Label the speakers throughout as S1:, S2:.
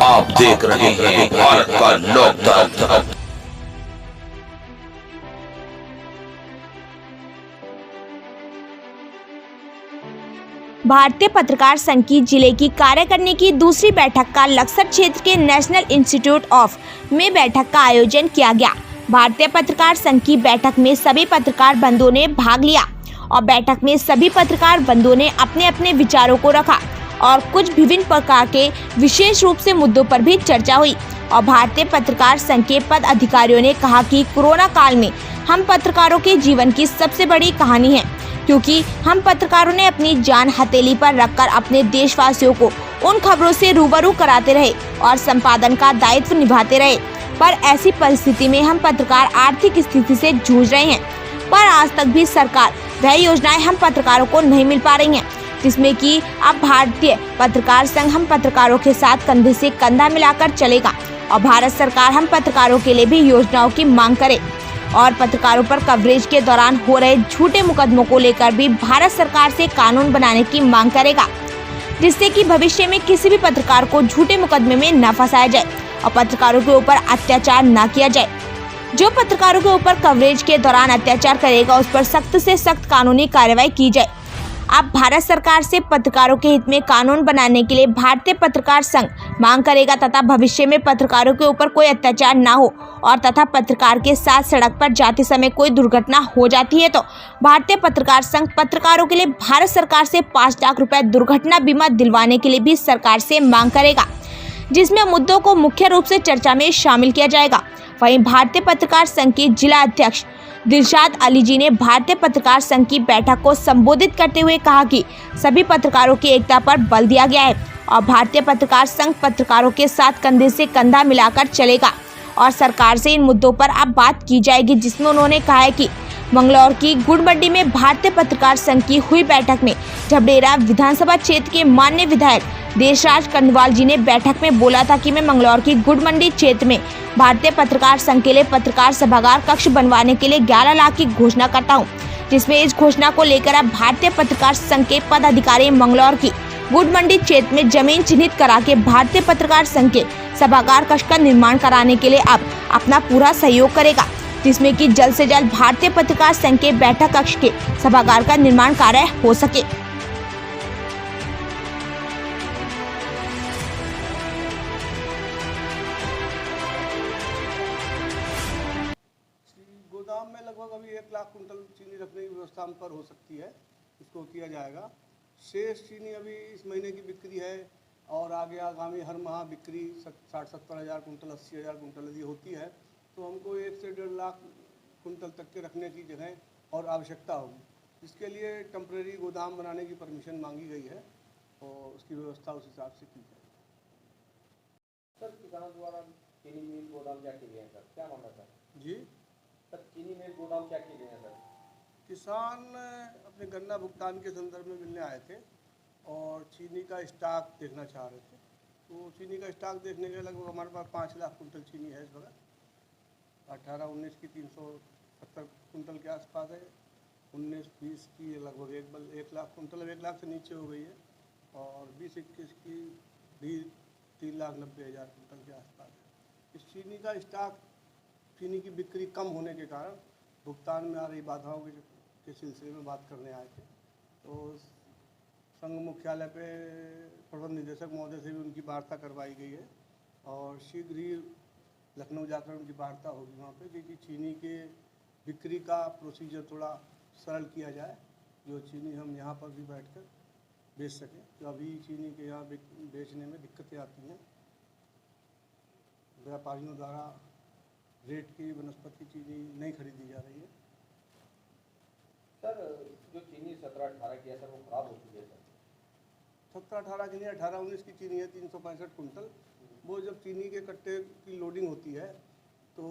S1: आप देख रहे हैं भारत का लोकतंत्र।
S2: भारतीय पत्रकार संघ की जिले की कार्यकारिणी की दूसरी बैठक का लक्सर क्षेत्र के नेशनल इंस्टीट्यूट ऑफ में बैठक का आयोजन किया गया। भारतीय पत्रकार संघ की बैठक में सभी पत्रकार बंधुओं ने भाग लिया और बैठक में सभी पत्रकार बंधुओं ने अपने अपने विचारों को रखा और कुछ विभिन्न प्रकार के विशेष रूप से मुद्दों पर भी चर्चा हुई। और भारतीय पत्रकार संघ के पद अधिकारियों ने कहा कि कोरोना काल में हम पत्रकारों के जीवन की सबसे बड़ी कहानी है, क्योंकि हम पत्रकारों ने अपनी जान हथेली पर रखकर अपने देशवासियों को उन खबरों से रूबरू कराते रहे और संपादन का दायित्व निभाते रहे। पर ऐसी परिस्थिति में हम पत्रकार आर्थिक स्थिति से जूझ रहे हैं, पर आज तक भी सरकार वह योजनाएं हम पत्रकारों को नहीं मिल पा रही हैं, जिसमें कि अब भारतीय पत्रकार संघ हम पत्रकारों के साथ कंधे से कंधा मिलाकर चलेगा और भारत सरकार हम पत्रकारों के लिए भी योजनाओं की मांग करे और पत्रकारों पर कवरेज के दौरान हो रहे झूठे मुकदमों को लेकर भी भारत सरकार से कानून बनाने की मांग करेगा, जिससे कि भविष्य में किसी भी पत्रकार को झूठे मुकदमे में न फंसाया जाए और पत्रकारों के ऊपर अत्याचार न किया जाए। जो पत्रकारों के ऊपर कवरेज के दौरान अत्याचार करेगा उस पर सख्त से सख्त कानूनी कार्रवाई की जाए। अब भारत सरकार से पत्रकारों के हित में कानून बनाने के लिए भारतीय पत्रकार संघ मांग करेगा तथा भविष्य में पत्रकारों के ऊपर कोई अत्याचार न हो और तथा पत्रकार के साथ सड़क पर जाते समय कोई दुर्घटना हो जाती है तो भारतीय पत्रकार संघ पत्रकारों के लिए भारत सरकार से 5 लाख रुपए दुर्घटना बीमा दिलवाने के लिए भी सरकार से मांग करेगा, जिसमें मुद्दों को मुख्य रूप से चर्चा में शामिल किया जाएगा। वहीं भारतीय पत्रकार संघ के जिला अध्यक्ष दिलशाद अली जी ने भारतीय पत्रकार संघ की बैठक को संबोधित करते हुए कहा कि सभी पत्रकारों की एकता पर बल दिया गया है और भारतीय पत्रकार संघ पत्रकारों के साथ कंधे से कंधा मिलाकर चलेगा और सरकार से इन मुद्दों पर अब बात की जाएगी। जिसमें उन्होंने कहा है कि मंगलौर की गुड़मंडी में भारतीय पत्रकार संघ की हुई बैठक में झबरेरा विधानसभा क्षेत्र के माननीय विधायक देशराज कंडवाल जी ने बैठक में बोला था कि मैं मंगलौर की गुड़मंडी क्षेत्र में भारतीय पत्रकार संघ के लिए पत्रकार सभागार कक्ष बनवाने के लिए 11 लाख की घोषणा करता हूं, जिसमें इस घोषणा को लेकर अब भारतीय पत्रकार संघ के पदाधिकारी मंगलौर की गुड़मंडी क्षेत्र में जमीन चिन्हित करा के भारतीय पत्रकार संघ के सभागार कक्ष का निर्माण कराने के लिए अब अपना पूरा सहयोग करेगा, जिसमें कि जल्द से जल्द भारतीय पत्रकार संघ के बैठक कक्ष के सभागार का निर्माण कार्य हो सके।
S3: गोदाम में लगभग अभी 1 लाख कुंटल चीनी रखने की व्यवस्था हम पर हो सकती है, इसको किया जाएगा। शेष चीनी अभी इस महीने की बिक्री है और आगे आगामी हर माह बिक्री 60-70 हज़ार कुंटल 80 हज़ार कुंटल यदि होती है तो हमको 1 से 1.5 लाख कुंटल तक के रखने की जगह और आवश्यकता होगी। इसके लिए टेम्परेरी गोदाम बनाने की परमिशन मांगी गई है और उसकी व्यवस्था उस हिसाब से की जाए।
S4: सर, किसानों द्वारा चीनी मिल गोदाम क्या किए हैं सर, क्या मामला सर?
S3: जी
S4: सर, चीनी मिल गोदाम क्या किए हैं सर?
S3: किसान अपने गन्ना भुगतान के संदर्भ में मिलने आए थे और चीनी का स्टॉक देखना चाह रहे थे। तो चीनी का स्टॉक देखने के लगभग हमारे पास 5 लाख कुंटल चीनी है इस वक्त। 18-19 की 370 कुंटल के आसपास है, 19-20 की लगभग 1 लाख कुंटल, 1 लाख से नीचे हो गई है और 20-21 की भी 3,90,000 कुंटल के आसपास है। इस चीनी का स्टॉक चीनी की बिक्री कम होने के कारण भुगतान में आ रही बाधाओं के सिलसिले में बात करने आए थे। तो संघ मुख्यालय पे प्रबंध निदेशक महोदय से भी उनकी वार्ता करवाई गई है और शीघ्र ही लखनऊ जाकर उनकी वार्ता होगी वहाँ पे कि चीनी के बिक्री का प्रोसीजर थोड़ा सरल किया जाए, जो चीनी हम यहाँ पर भी बैठकर बेच सकें। तो अभी चीनी के यहाँ बेचने में दिक्कतें आती हैं, व्यापारियों द्वारा रेट की वनस्पति चीनी नहीं खरीदी जा रही है।
S4: सर, जो चीनी 17-18 की है सर वो खराब हो चुकी है सर।
S3: 17-18 की नहीं, 18-19 की चीनी है 365 कुंटल। वो जब चीनी के कट्टे की लोडिंग होती है तो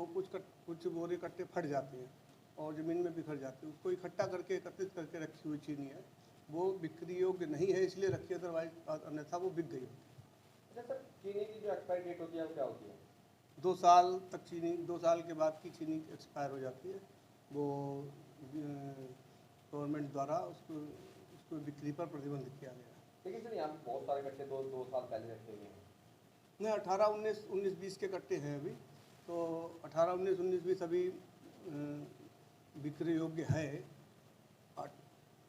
S3: कुछ बोरे कट्टे फट जाते हैं और ज़मीन में बिखर जाते हैं। उसको इकट्ठा करके एकत्रित करके रखी हुई चीनी है, वो बिक्री योग्य नहीं है इसलिए रखी, अदरवाइज अन्यथा वो बिक गई।
S4: अच्छा सर, चीनी की जो एक्सपायरी डेट होती है वो क्या होती है?
S3: 2 साल तक चीनी, 2 साल के बाद की चीनी एक्सपायर हो जाती है। वो गवर्नमेंट द्वारा उसको बिक्री पर प्रतिबंध किया गया है।
S4: लेकिन सर यहाँ पे बहुत सारे कट्टे 2 साल पहले रखे हुए हैं।
S3: नहीं 18, 19, 19, 20 के कट्टे हैं अभी, तो 18, 19, 19, 20 अभी बिक्री योग्य है।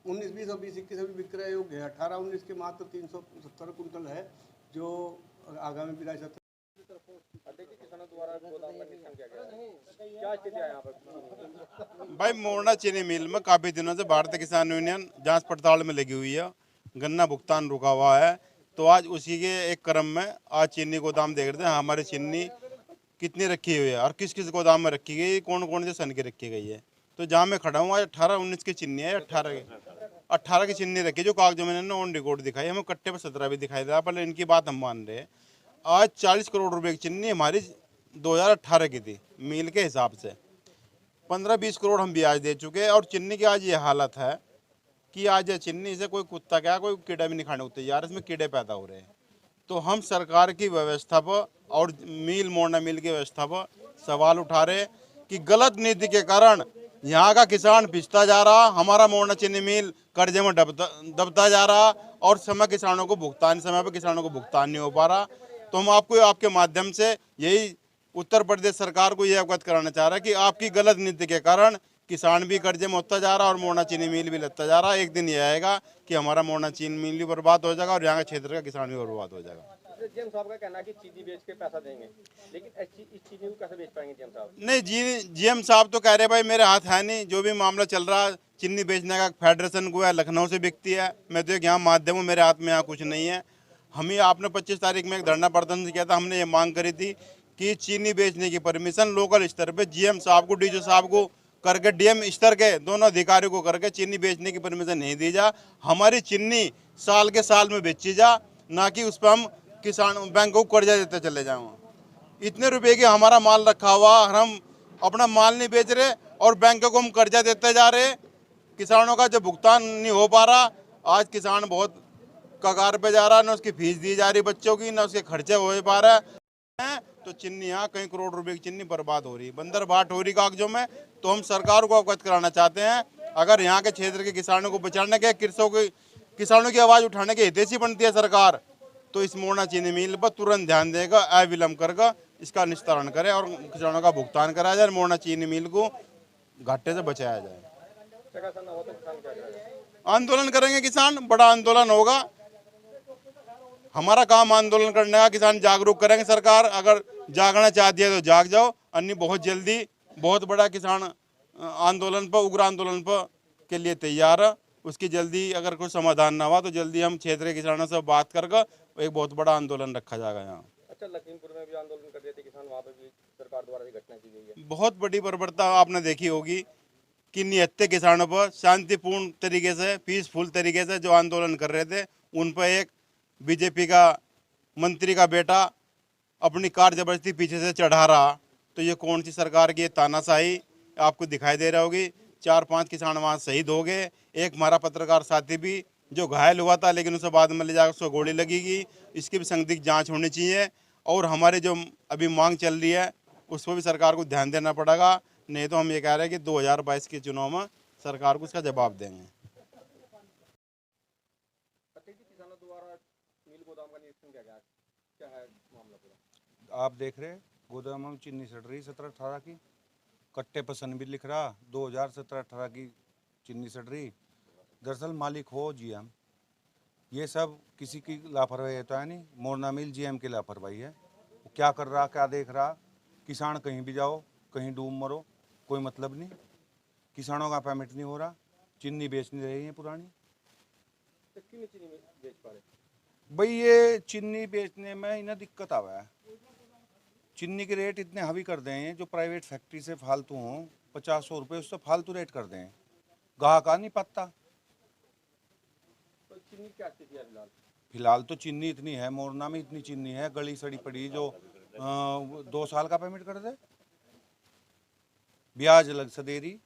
S3: 19, 20 और 20, 21 अभी विक्रय योग्य है। 18, 19 के मात्र 370 कुंटल है जो आगामी पिराई सत्र।
S4: देखिए किसानों द्वारा गोदाम का निरीक्षण किया गया है, क्या स्थिति है यहाँ पर?
S5: भाई मोरना चीनी मिल में काफ़ी दिनों से भारतीय किसान यूनियन जांच पड़ताल में लगी हुई है। गन्ना भुगतान रुका हुआ है, तो आज उसी के एक क्रम में आज चीनी गोदाम देख रहे थे हमारी चीनी कितनी रखी हुई है और किस किस गोदाम में रखी गई, कौन कौन से सन की रखी गई है। तो जहाँ मैं खड़ा हूँ आज 18, 19 की चीनी है। 18 की चीनी रखी जो कागजों में ऑन रिकॉर्ड दिखाई, हमें कट्टे पर 17 भी दिखाई दे रहा, पर इनकी बात हम मान रहे हैं। आज 40 करोड़ रुपए की चीनी हमारी 2018 की थी मील के हिसाब से। 15-20 करोड़ हम ब्याज दे चुके हैं और चीनी की आज ये हालत है कि आज ये चीनी से कोई कुत्ता क्या कोई कीड़ा भी नहीं खाने को तैयार, इसमें कीड़े पैदा हो रहे हैं। तो हम सरकार की व्यवस्था पर और मोरना मिल की व्यवस्था पर सवाल उठा रहे कि गलत नीति के कारण यहाँ का किसान पिछता जा रहा, हमारा मोरना चीनी मिल कर्जे में दबता जा रहा और समय पर किसानों को भुगतान नहीं हो पा रहा। तो हम आपको आपके माध्यम से यही उत्तर प्रदेश सरकार को यह अवगत कराना चाह रहा है कि आपकी गलत नीति के कारण किसान भी कर्जे में होता जा रहा और मोरना चीनी मिल भी लगता जा रहा। एक दिन यह आएगा कि हमारा मोरना चीनी मिल भी बर्बाद हो जाएगा और यहाँ के क्षेत्र का किसान भी बर्बाद हो जाएगा।
S4: जेम साहब का कहना है कि चीनी बेच के पैसा देंगे, लेकिन इस चीनी को कैसे बेच पाएंगे जेम साहब?
S5: नहीं, जीएम साहब तो कह रहे भाई मेरे हाथ है नहीं, जो भी मामला चल रहा चीनी बेचने का फेडरेशन को है, लखनऊ से बिकती है। मैं तो एक यहाँ माध्यम हूँ, मेरे हाथ में यहाँ कुछ नहीं है। हम ही आपने 25 तारीख में एक धरना प्रदर्शन किया था, हमने ये मांग करी थी कि चीनी बेचने की परमिशन लोकल स्तर पे जीएम साहब को, डीजो साहब को करके, डीएम स्तर के दोनों अधिकारियों को करके चीनी बेचने की परमिशन नहीं दी जा। हमारी चीनी साल के साल में बेची जा, ना कि उस पर हम किसान बैंकों को कर्जा देते चले जाएँ। इतने रुपए की हमारा माल रखा हुआ, हम अपना माल नहीं बेच रहे और बैंकों को हम कर्जा देते जा रहे। किसानों का जब भुगतान नहीं हो पा रहा, आज किसान बहुत कगार पे जा रहा, ना उसकी फीस दी जा रही बच्चों की, ना उसके खर्चे हो पा रहा है। तो चीनी यहाँ कई करोड़ रुपए की चीनी बर्बाद हो रही, बंदर बाट हो रही कागजों में। तो हम सरकार को अवगत कराना चाहते हैं, अगर यहाँ के क्षेत्र के किसानों को बचाने के, किसानों की आवाज़ उठाने के हितैषी बनती है सरकार, तो इस मोरना चीनी मिल पर तुरंत ध्यान देगा, अविलंब करके इसका निस्तारण करे और किसानों का भुगतान कराया जाए, मोरना चीनी मिल को घाटे से बचाया जाए। आंदोलन करेंगे किसान, बड़ा आंदोलन होगा। हमारा काम आंदोलन करने का, किसान जागरूक करेंगे। सरकार अगर जागना चाहती है तो जाग जाओ, अन्य बहुत जल्दी बहुत बड़ा किसान आंदोलन पर, उग्र आंदोलन पर के लिए तैयार है। उसकी जल्दी अगर कोई समाधान ना हुआ तो जल्दी हम क्षेत्र के किसानों से बात करके एक बहुत बड़ा आंदोलन रखा जाएगा यहाँ।
S4: अच्छा, लखीमपुर में भी आंदोलन कर रहे थे किसान, वहाँ पे भी सरकार द्वारा घटना की गई है।
S5: बहुत बड़ी बर्बरता आपने देखी होगी कि निहत्थे किसानों पर शांतिपूर्ण तरीके से, पीसफुल तरीके से जो आंदोलन कर रहे थे, उन पर एक बीजेपी का मंत्री का बेटा अपनी कार जबरदस्ती पीछे से चढ़ा रहा। तो ये कौन सी सरकार की तानाशाही आपको दिखाई दे रहा होगी। 4-5 किसान वहाँ शहीद हो गए, एक हमारा पत्रकार साथी भी जो घायल हुआ था, लेकिन उसे बाद में ले जाकर उसको गोली लगेगी। इसकी भी संदिग्ध जांच होनी चाहिए और हमारी जो अभी मांग चल रही है उस पर भी सरकार को ध्यान देना पड़ेगा। नहीं तो हम ये कह रहे हैं कि 2022 के चुनाव में सरकार को इसका जवाब देंगे।
S4: किसानों द्वारा मिल गोदाम का निरीक्षण किया गया, क्या है मामला पूरा?
S6: आप देख रहे गोदाम में चीनी सड़ रही 17-18 की, कट्टे पर सन भी लिख रहा 2017-18 की चीनी सड़ रही। दरअसल मालिक हो जीएम, ये सब किसी की लापरवाही तो है नहीं, मोरना मिल जीएम की लापरवाही है। वो क्या कर रहा, क्या देख रहा। किसान कहीं भी जाओ, कहीं डूब मरो, कोई मतलब नहीं। किसानों का पेमेंट नहीं हो रहा, चीनी बेचनी रही है पुरानी।
S4: तो क्यों चीनी बेच पा रहे?
S6: भाई ये चीनी बेचने में इन्हें दिक्कत आ रहा है। चीनी के रेट इतने हावी कर दें, जो प्राइवेट फैक्ट्री से फालतू हों 50-100 रुपये, उससे फालतू रेट कर दें, गाहक आ नहीं पाता।
S4: तो चीनी क्या स्थिति है फिलहाल?
S6: फिलहाल तो चीनी इतनी है, मोरना में इतनी चीनी है गली सड़ी पड़ी, जो 2 साल का पेमेंट कर दे, ब्याज अलग से दे रही।